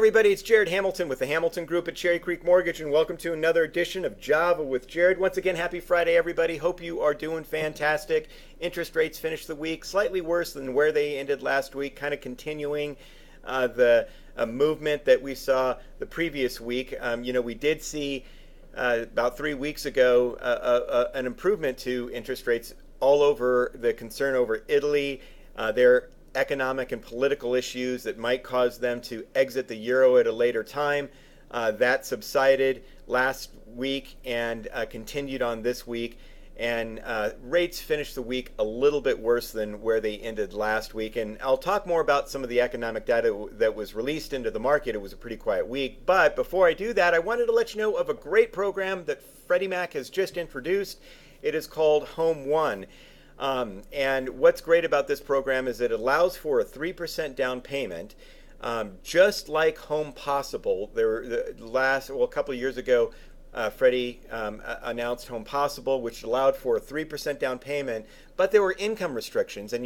everybody, it's Jared Hamilton with the Hamilton Group at Cherry Creek Mortgage, and welcome to another edition of Java with Jared. Once again, happy Friday, everybody. Hope you are doing fantastic. Interest rates finished the week slightly worse than where they ended last week, kind of continuing the movement that we saw the previous week. We did see about 3 weeks ago an improvement to interest rates all over the concern over Italy. Their economic and political issues that might cause them to exit the euro at a later time. That subsided last week and continued on this week. And rates finished the week a little bit worse than where they ended last week. And I'll talk more about some of the economic data that was released into the market. It was a pretty quiet week. But before I do that, I wanted to let you know of a great program that Freddie Mac has just introduced. It is called Home One. And what's great about this program is it allows for a 3% down payment, just like Home Possible. A couple of years ago, Freddie announced Home Possible, which allowed for a 3% down payment, but there were income restrictions. And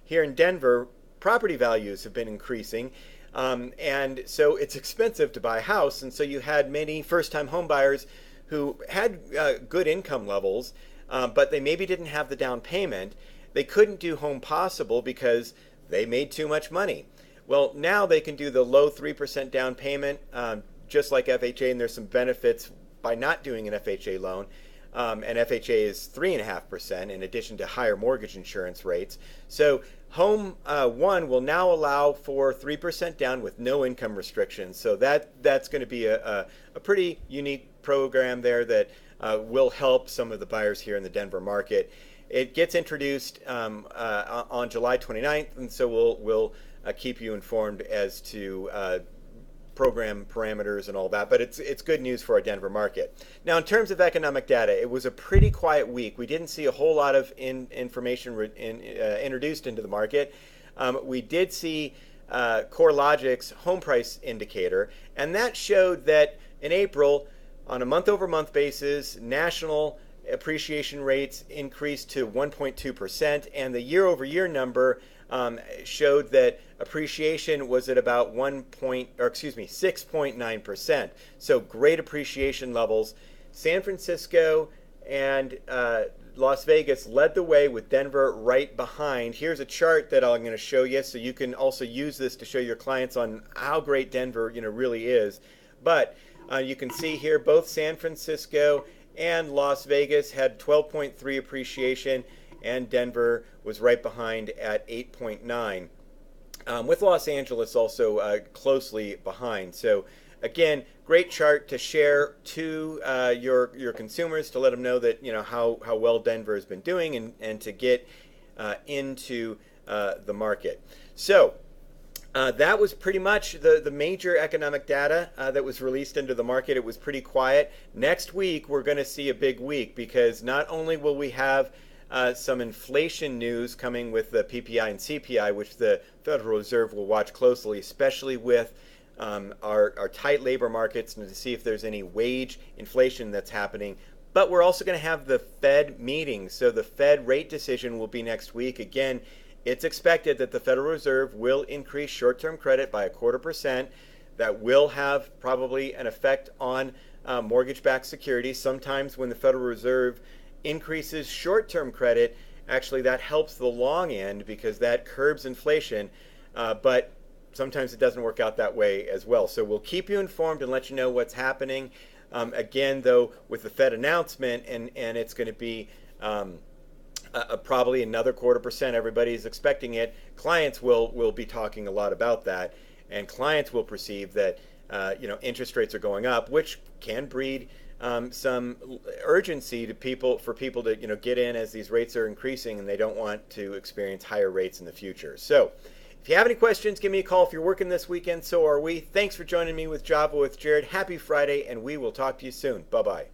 here in Denver, property values have been increasing, and so it's expensive to buy a house. And so you had many first-time home buyers who had good income levels, but they maybe didn't have the down payment. They couldn't do Home Possible because they made too much money. Well, now they can do the low 3% down payment, just like FHA, and there's some benefits by not doing an FHA loan. And FHA is 3.5% in addition to higher mortgage insurance rates. So Home One will now allow for 3% down with no income restrictions. So that's going to be a pretty unique program there that will help some of the buyers here in the Denver market. It gets introduced on July 29th, and so we'll keep you informed as to program parameters and all that. But it's good news for our Denver market. Now, in terms of economic data, it was a pretty quiet week. We didn't see a whole lot of information introduced into the market. We did see CoreLogic's home price indicator, and that showed that in April, on a month-over-month basis, national appreciation rates increased to 1.2%, and the year-over-year number showed that appreciation was at about 6.9%. So great appreciation levels. San Francisco and Las Vegas led the way, with Denver right behind. Here's a chart that I'm going to show you, so you can also use this to show your clients on how great Denver, really is. But you can see here both San Francisco and Las Vegas had 12.3 appreciation, and Denver was right behind at 8.9, with Los Angeles also closely behind. So again, great chart to share to your consumers, to let them know that how well Denver has been doing, and to get into the market. So that was pretty much the major economic data that was released into the market. It was pretty quiet. Next week, we're going to see a big week, because not only will we have some inflation news coming with the PPI and CPI, which the Federal Reserve will watch closely, especially with our tight labor markets, and to see if there's any wage inflation that's happening. But we're also going to have the Fed meeting. So the Fed rate decision will be next week. Again, it's expected that the Federal Reserve will increase short-term credit by 0.25%. That will have probably an effect on mortgage-backed securities. Sometimes when the Federal Reserve increases short-term credit, actually that helps the long end because that curbs inflation. But sometimes it doesn't work out that way as well. So we'll keep you informed and let you know what's happening. Again, though, with the Fed announcement, and it's going to be probably another 0.25%. Everybody's expecting it. Clients will be talking a lot about that, and clients will perceive that interest rates are going up, which can breed some urgency for people to get in as these rates are increasing, and they don't want to experience higher rates in the future. So if you have any questions, give me a call. If you're working this weekend, so are we. Thanks for joining me with Java with Jared. Happy Friday, and we will talk to you soon. Bye-bye.